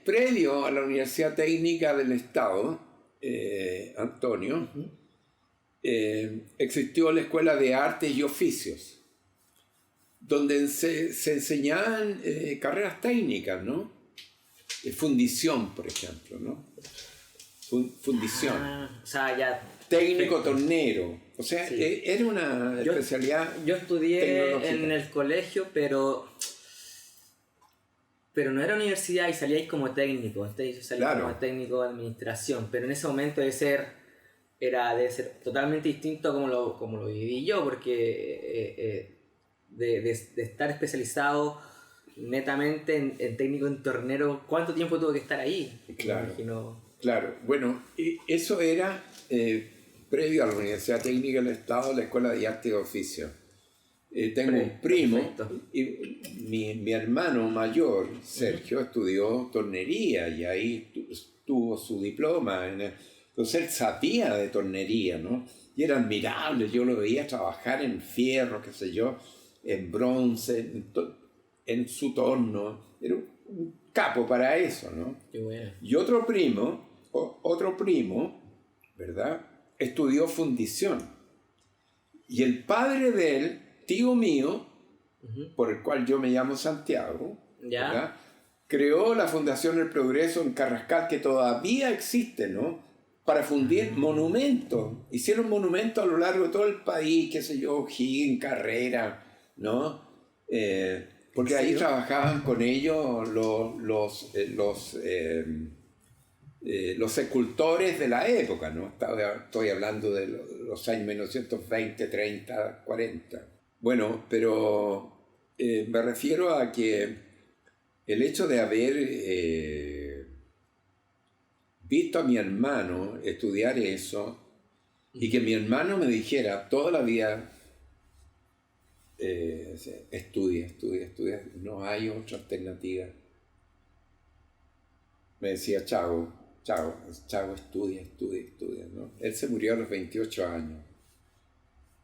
previo a la Universidad Técnica del Estado, Antonio, existió la Escuela de Artes y Oficios, donde se enseñaban carreras técnicas, ¿no? Fundición, por ejemplo, ¿no? Fundición. O sea, ya. Técnico perfecto. tornero. O sea, Sí. era una Yo- especialidad. Yo estudié tecnológica. en el colegio, pero no era universidad y salíais como técnico. Entonces yo salía Claro. como técnico de administración, pero en ese momento debe ser totalmente distinto a como lo viví yo, porque de estar especializado netamente en técnico en tornero, ¿cuánto tiempo tuvo que estar ahí? Claro. Me imagino. Claro, bueno, eso era previo a la Universidad Técnica del Estado, la Escuela de Arte y Oficio. Tengo un primo, Perfecto. y mi hermano mayor, Sergio, estudió tornería y ahí tuvo su diploma. Entonces él sabía de tornería, ¿no? Y era admirable, yo lo veía trabajar en fierro, qué sé yo, en bronce, en su torno. Era un capo para eso, ¿no? Qué bueno. Y otro primo, ¿verdad? Estudió fundición. Y el padre de él, tío mío, por el cual yo me llamo Santiago, Ya. ¿verdad? Creó la Fundación El Progreso en Carrascal, que todavía existe, ¿no? Para fundir monumentos. Hicieron monumentos a lo largo de todo el país, qué sé yo, Higgins, Carrera, ¿no? Porque ahí trabajaban con ellos los escultores de la época, ¿no? Estoy hablando de los años 1920, 30, 40. Bueno, pero me refiero a que el hecho de haber visto a mi hermano estudiar eso y que mi hermano me dijera toda la vida, estudia, no hay otra alternativa. Me decía, Chavo, estudia, ¿no? Él se murió a los 28 años,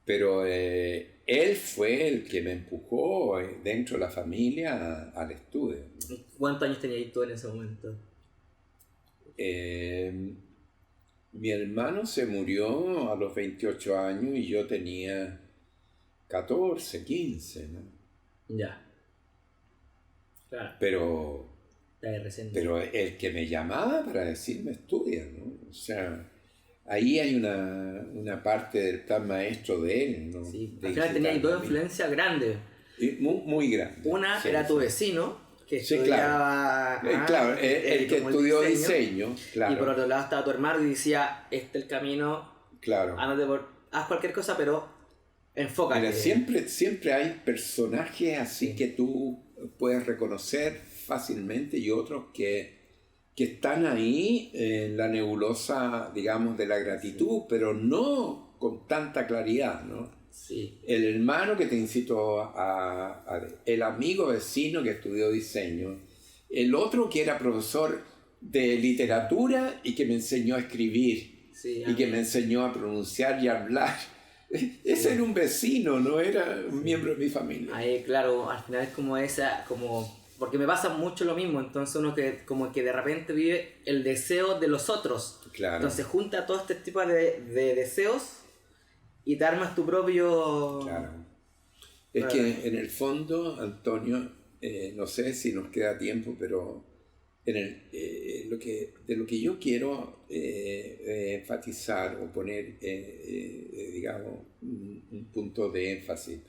pero él fue el que me empujó dentro de la familia al estudio. ¿Cuántos años tenías tú en ese momento? Mi hermano se murió a los 28 años y yo tenía 14, 15, ¿no? Ya. Claro. Pero Recién. Pero el que me llamaba para decirme estudia, ¿no? O sea, ahí hay una parte del plan maestro de él, ¿no? Sí. De Al final tenía dos incitarme a mí. influencias grandes. Y muy grande. Una Sí, era sí. tu vecino, que Sí, estudiaba. claro, el que como el estudió diseño, claro. Y por otro lado estaba tu hermano y decía: este es el camino, Claro. haz cualquier cosa, pero enfócate. Mira, siempre hay personajes así que tú puedes reconocer fácilmente y otros que están ahí en la nebulosa, digamos, de la gratitud, pero no con tanta claridad, ¿no? Sí. El hermano que te incitó el amigo vecino que estudió diseño, el otro que era profesor de literatura y que me enseñó a escribir Sí, y que me enseñó a pronunciar y a hablar. Ese era un vecino, no era un miembro de mi familia. Ahí, claro, al final es como esa, porque me pasa mucho lo mismo, entonces uno que como que de repente vive el deseo de los otros. Claro. Entonces junta todo este tipo de deseos y te armas tu propio... Claro. Es que en el fondo, Antonio, no sé si nos queda tiempo, pero de lo que yo quiero enfatizar o poner, digamos, un punto de énfasis,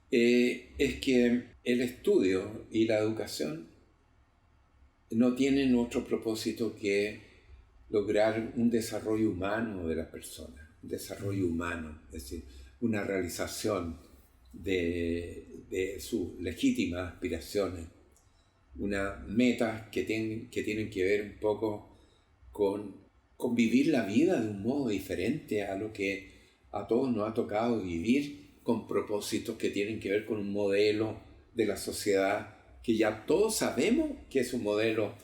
es que el estudio y la educación no tienen otro propósito que lograr un desarrollo humano de las personas, un desarrollo humano, es decir, una realización de sus legítimas aspiraciones, unas metas que tienen que ver un poco con vivir la vida de un modo diferente a lo que a todos nos ha tocado vivir, con propósitos que tienen que ver con un modelo de la sociedad que ya todos sabemos que es un modelo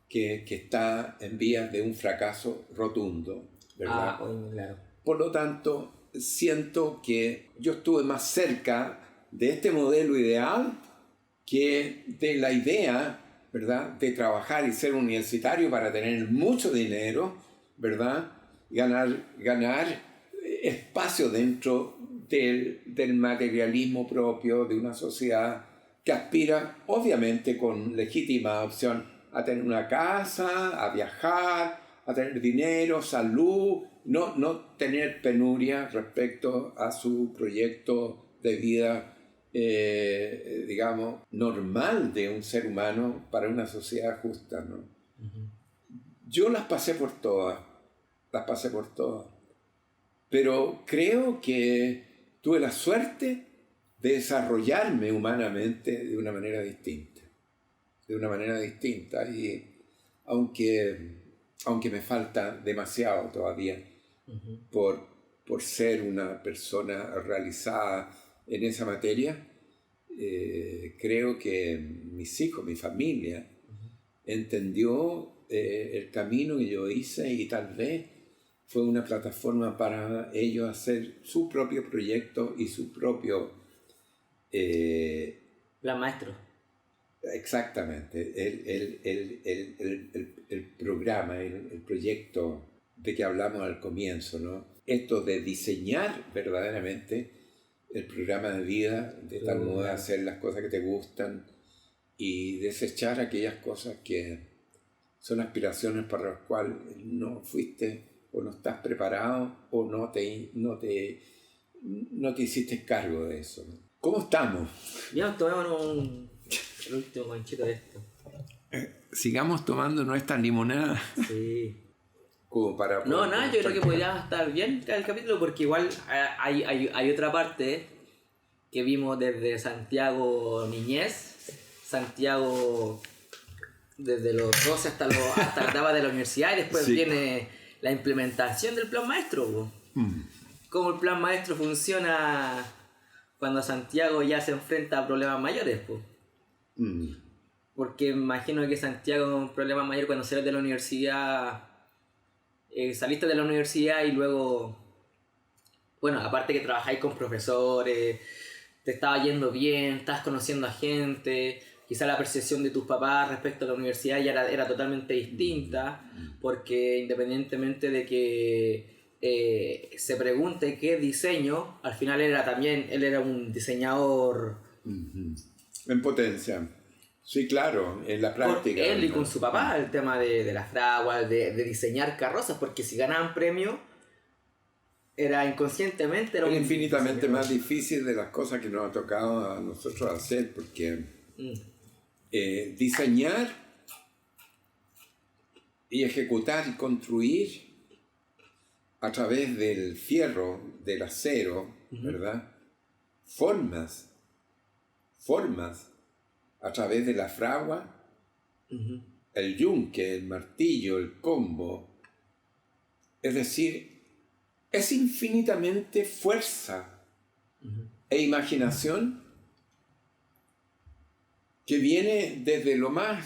que está en vías de un fracaso rotundo, ¿verdad? Claro. Por lo tanto, siento que yo estuve más cerca de este modelo ideal que de la idea, ¿verdad?, de trabajar y ser universitario para tener mucho dinero, ¿verdad?, ganar espacio dentro del materialismo propio de una sociedad que aspira, obviamente con legítima opción, a tener una casa, a viajar, a tener dinero, salud, no tener penuria respecto a su proyecto de vida, digamos, normal de un ser humano para una sociedad justa, ¿no? Uh-huh. Yo las pasé por todas, pero creo que tuve la suerte de desarrollarme humanamente de una manera distinta, y aunque me falta demasiado todavía Uh-huh. por ser una persona realizada en esa materia, creo que mis hijos, mi familia, entendió el camino que yo hice y tal vez fue una plataforma para ellos hacer su propio proyecto y su propio... Plan maestro. Exactamente, el programa, el proyecto de que hablamos al comienzo, ¿no? Esto de diseñar verdaderamente el programa de vida de tal modo de hacer las cosas que te gustan y desechar aquellas cosas que son aspiraciones para las cuales no fuiste o no estás preparado o no te hiciste cargo de eso, ¿no? ¿Cómo estamos? Ya, tomemos el último conchito de esto. Sigamos tomando nuestra limonada. Sí. Como para No, nada, yo creo que podría estar bien el capítulo porque igual hay otra parte que vimos desde Santiago niñez, Santiago desde los 12 hasta la etapa de la universidad, y después viene la implementación del plan maestro, po. Cómo el plan maestro funciona cuando Santiago ya se enfrenta a problemas mayores, po. Porque imagino que Santiago es un problema mayor cuando sales de la universidad, saliste de la universidad y luego, bueno, aparte que trabajáis con profesores, te estaba yendo bien, estabas conociendo a gente, quizá la percepción de tus papás respecto a la universidad ya era totalmente distinta, porque independientemente de que se pregunte qué diseño, al final él era un diseñador en potencia. Sí, claro, en la práctica. Con él y con su papá, el tema de las fraguas, de diseñar carrozas, porque si ganaban premio, era inconscientemente... Era infinitamente más difícil de las cosas que nos ha tocado a nosotros hacer, porque diseñar y ejecutar y construir a través del fierro, del acero, ¿verdad? Formas a través de la fragua, el yunque, el martillo, el combo. Es decir, es infinitamente fuerza e imaginación que viene desde lo más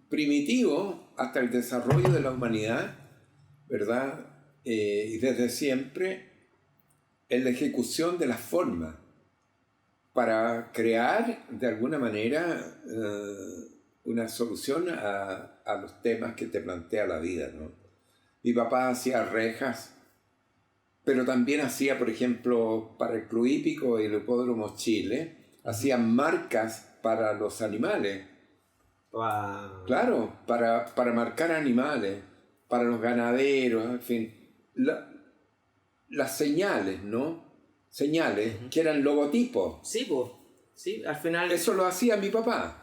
primitivo hasta el desarrollo de la humanidad, ¿verdad? Y desde siempre en la ejecución de las formas para crear de alguna manera una solución a los temas que te plantea la vida, ¿no? Mi papá hacía rejas, pero también hacía, por ejemplo, para el Club Hípico y el Hipódromo Chile, hacía marcas para los animales. Wow. Claro, para marcar animales, para los ganaderos, en fin. Las señales, ¿no? Señales que eran logotipos. Sí, pues. Sí, al final... Eso lo hacía mi papá.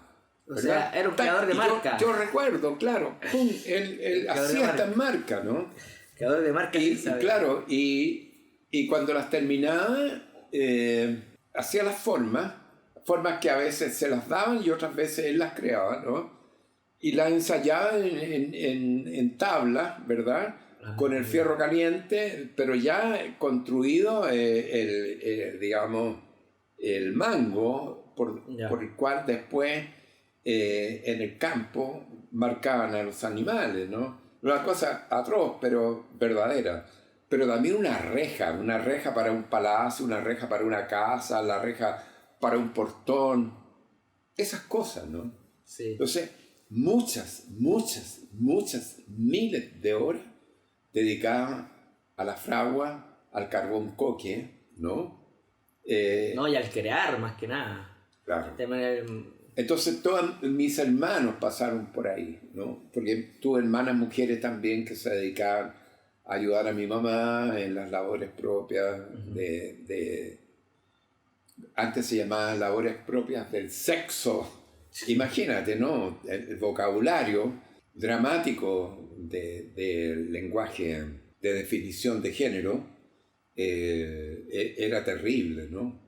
O sea, era un creador de marca. Yo recuerdo, claro. Él hacía estas marcas, ¿no? Creador de marca. Y claro, y Y cuando las terminaba, hacía las formas que a veces se las daban y otras veces él las creaba, ¿no? Y las ensayaba en tablas, ¿verdad? Con el fierro caliente, pero ya construido digamos, el mango por el cual después en el campo marcaban a los animales, ¿no? Una cosa atroz, pero verdadera. Pero también una reja para un palacio, una reja para una casa, la reja para un portón, esas cosas, ¿no? Sí. Entonces, muchas miles de horas dedicadas a la fragua, al carbón coque, ¿no? No, y al crear más que nada. Claro. De manera... Entonces todos mis hermanos pasaron por ahí, ¿no? Porque tuve hermanas mujeres también que se dedicaban a ayudar a mi mamá en las labores propias antes se llamaban labores propias del sexo. Imagínate, ¿no? El vocabulario dramático del lenguaje de definición de género era terrible, ¿no?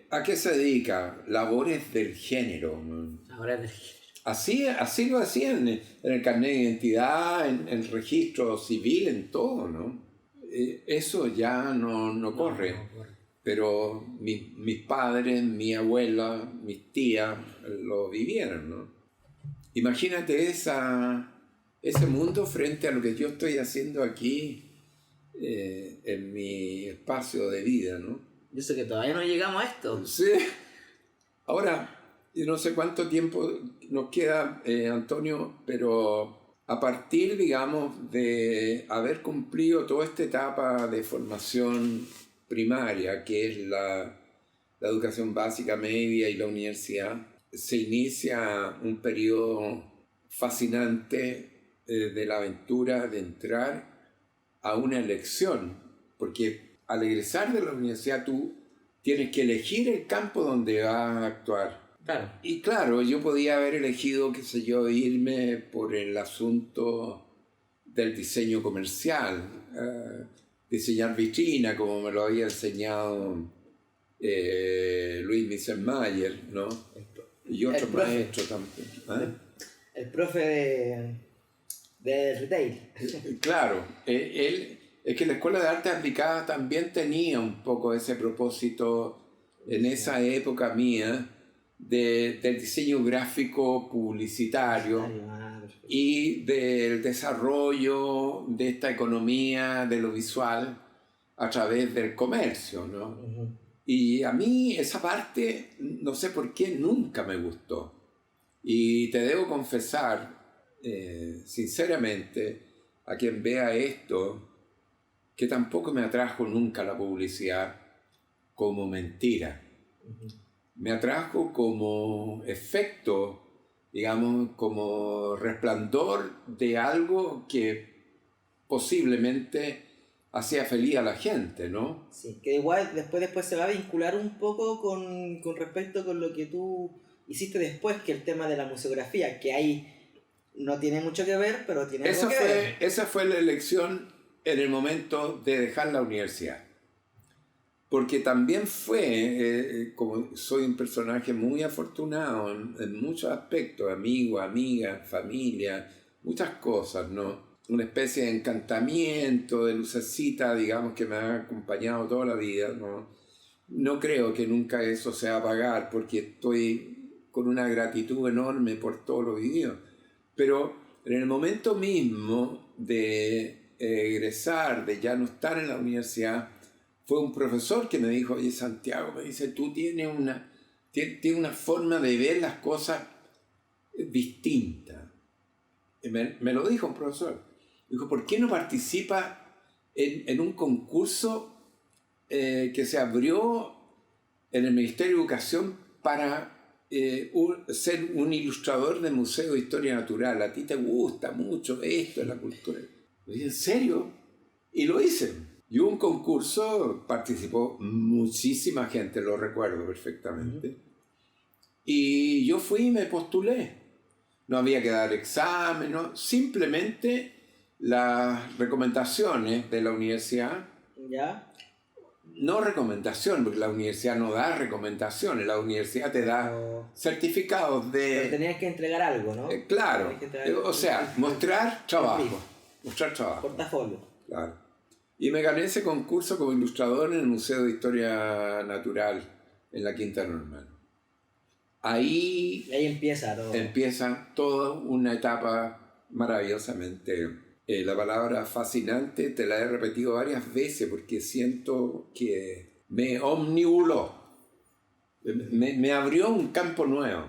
¿A qué se dedica? Labores del género, ¿no? Ahora del género. Así lo hacían en el carnet de identidad, en el registro civil, en todo, ¿no? Eso ya no corre. No corre. Pero mis padres, mi abuela, mis tías lo vivieron, ¿no? Imagínate ese mundo frente a lo que yo estoy haciendo aquí en mi espacio de vida, ¿no? Yo sé que todavía no llegamos a esto. Sí. Ahora, yo no sé cuánto tiempo nos queda, Antonio, pero a partir, digamos, de haber cumplido toda esta etapa de formación primaria, que es la educación básica, media y la universidad, se inicia un periodo fascinante de la aventura de entrar a una elección, porque al egresar de la universidad tú tienes que elegir el campo donde vas a actuar. Claro. Y claro, yo podía haber elegido, qué sé yo, irme por el asunto del diseño comercial, diseñar vitrina, como me lo había enseñado Luis Misselmayer, ¿no? Y otro maestro también. El profe de retail. Claro, es que la Escuela de Artes Aplicadas también tenía un poco ese propósito en esa época mía del diseño gráfico publicitario y del desarrollo de esta economía de lo visual a través del comercio, ¿no? Uh-huh. Y a mí esa parte, no sé por qué, nunca me gustó. Y te debo confesar, sinceramente, a quien vea esto, que tampoco me atrajo nunca la publicidad como mentira. Uh-huh. Me atrajo como efecto, digamos, como resplandor de algo que posiblemente hacía feliz a la gente, ¿no? Sí, que igual después se va a vincular un poco con respecto con lo que tú hiciste después, que el tema de la museografía, que ahí no tiene mucho que ver, pero tiene algo que ver. Esa fue la elección en el momento de dejar la universidad. Porque también fue, como soy un personaje muy afortunado en muchos aspectos, amigo, amiga, familia, muchas cosas, ¿no? Una especie de encantamiento, de lucecita, digamos, que me ha acompañado toda la vida, ¿no? No creo que nunca eso se va a apagar, porque estoy con una gratitud enorme por todo lo vivido. Pero en el momento mismo de egresar, de ya no estar en la universidad, fue un profesor que me dijo: oye, Santiago, me dice, tú tienes una forma de ver las cosas distinta. Me lo dijo un profesor. Dijo: ¿por qué no participas en un concurso que se abrió en el Ministerio de Educación para ser un ilustrador de Museo de Historia Natural? A ti te gusta mucho esto, la cultura. Le dije: ¿en serio? Y lo hice. Y hubo un concurso, participó muchísima gente, lo recuerdo perfectamente. Uh-huh. Y yo fui y me postulé. No había que dar examen, ¿no? Simplemente las recomendaciones de la universidad. ¿Ya? no recomendación, porque la universidad no da recomendaciones, la universidad te da certificados Pero de... tenías que entregar algo, ¿no? claro, Tenías que entregar o sea, mostrar trabajo, mostrar trabajo. Portafolio. Claro. Y me gané ese concurso como ilustrador en el Museo de Historia Natural en la Quinta Normal. Ahí Y ahí empieza todo. empieza toda una etapa maravillosamente... la palabra fascinante te la he repetido varias veces porque siento que me omnibuló, me abrió un campo nuevo,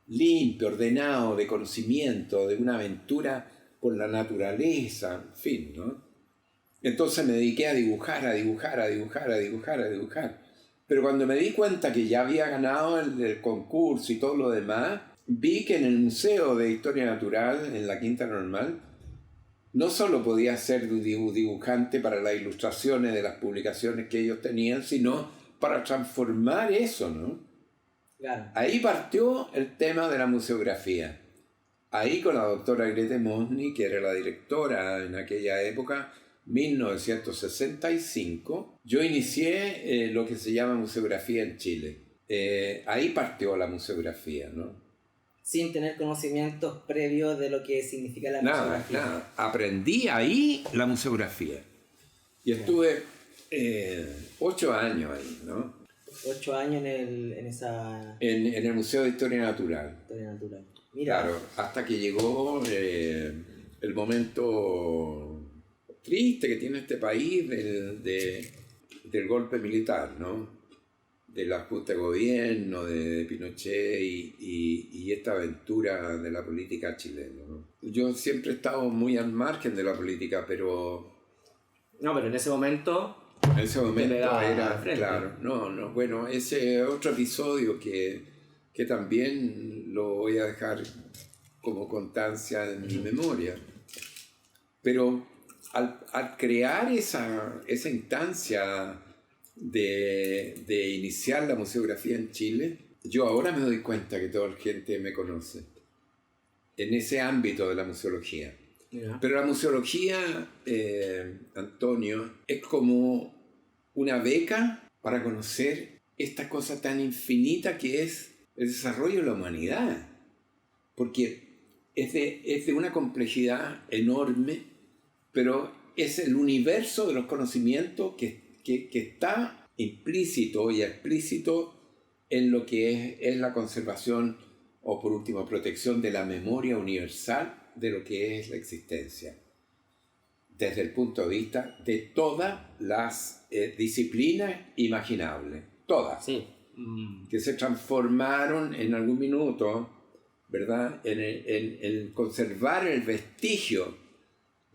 limpio, ordenado, de conocimiento, de una aventura con la naturaleza, en fin, ¿no? Entonces me dediqué a dibujar. Pero cuando me di cuenta que ya había ganado el concurso y todo lo demás, vi que en el Museo de Historia Natural, en la Quinta Normal, no solo podía ser dibujante para las ilustraciones de las publicaciones que ellos tenían, sino para transformar eso, ¿no? Claro. Ahí partió el tema de la museografía. Ahí con la doctora Grete Mosny, que era la directora en aquella época, 1965, yo inicié lo que se llama museografía en Chile. Ahí partió la museografía, ¿no? Sin tener conocimientos previos de lo que significa la museografía. Nada. Aprendí ahí la museografía. Y estuve 8 años ahí, ¿no? 8 años en esa... En el Museo de Historia Natural. Historia natural. Mira. Claro, hasta que llegó el momento triste que tiene este país del golpe militar, ¿no? Del ajuste de gobierno, de Pinochet y esta aventura de la política chilena, ¿no? Yo siempre he estado muy al margen de la política, pero... No, pero en ese momento... En ese momento era... frente. Claro, no, bueno, ese otro episodio que también lo voy a dejar como constancia en mi memoria. Pero al crear esa instancia de iniciar la museografía en Chile, yo ahora me doy cuenta que toda la gente me conoce en ese ámbito de la museología. Yeah. Pero la museología, Antonio, es como una beca para conocer esta cosa tan infinita que es el desarrollo de la humanidad. Porque es de una complejidad enorme, pero es el universo de los conocimientos que está implícito y explícito en lo que es la conservación o, por último, protección de la memoria universal de lo que es la existencia, desde el punto de vista de todas las disciplinas imaginables, todas, Sí. que se transformaron en algún minuto, ¿verdad?, en conservar el vestigio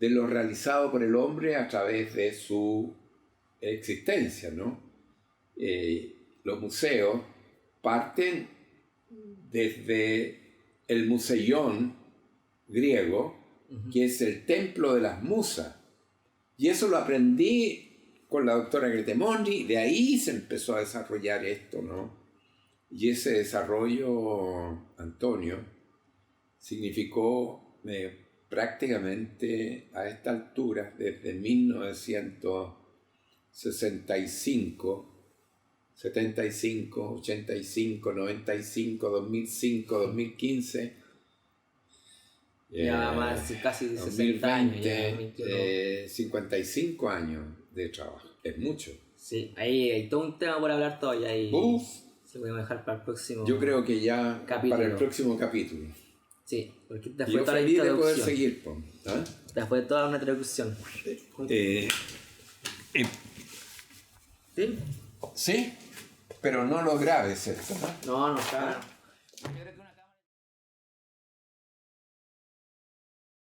de lo realizado por el hombre a través de su existencia, ¿no? Los museos parten desde el museión griego, que es el templo de las musas. Y eso lo aprendí con la doctora Grete Mosny, de ahí se empezó a desarrollar esto, ¿no? Y ese desarrollo, Antonio, significó prácticamente a esta altura, desde 1965, 75, 85, 95, 2005, 2015, Ya más casi 60 años. 2020, 55 años de trabajo. Es mucho. Sí, ahí hay todo un tema por hablar todavía. Y Uf. se puede dejar para el próximo. Yo creo que ya capítulo. para el próximo capítulo. Sí, porque te Y fue yo toda la feliz de poder introducción. seguir. ¿Ah? Te fue toda una introducción. ¿Sí? Sí, pero no lo grabes esto, ¿no? No, está.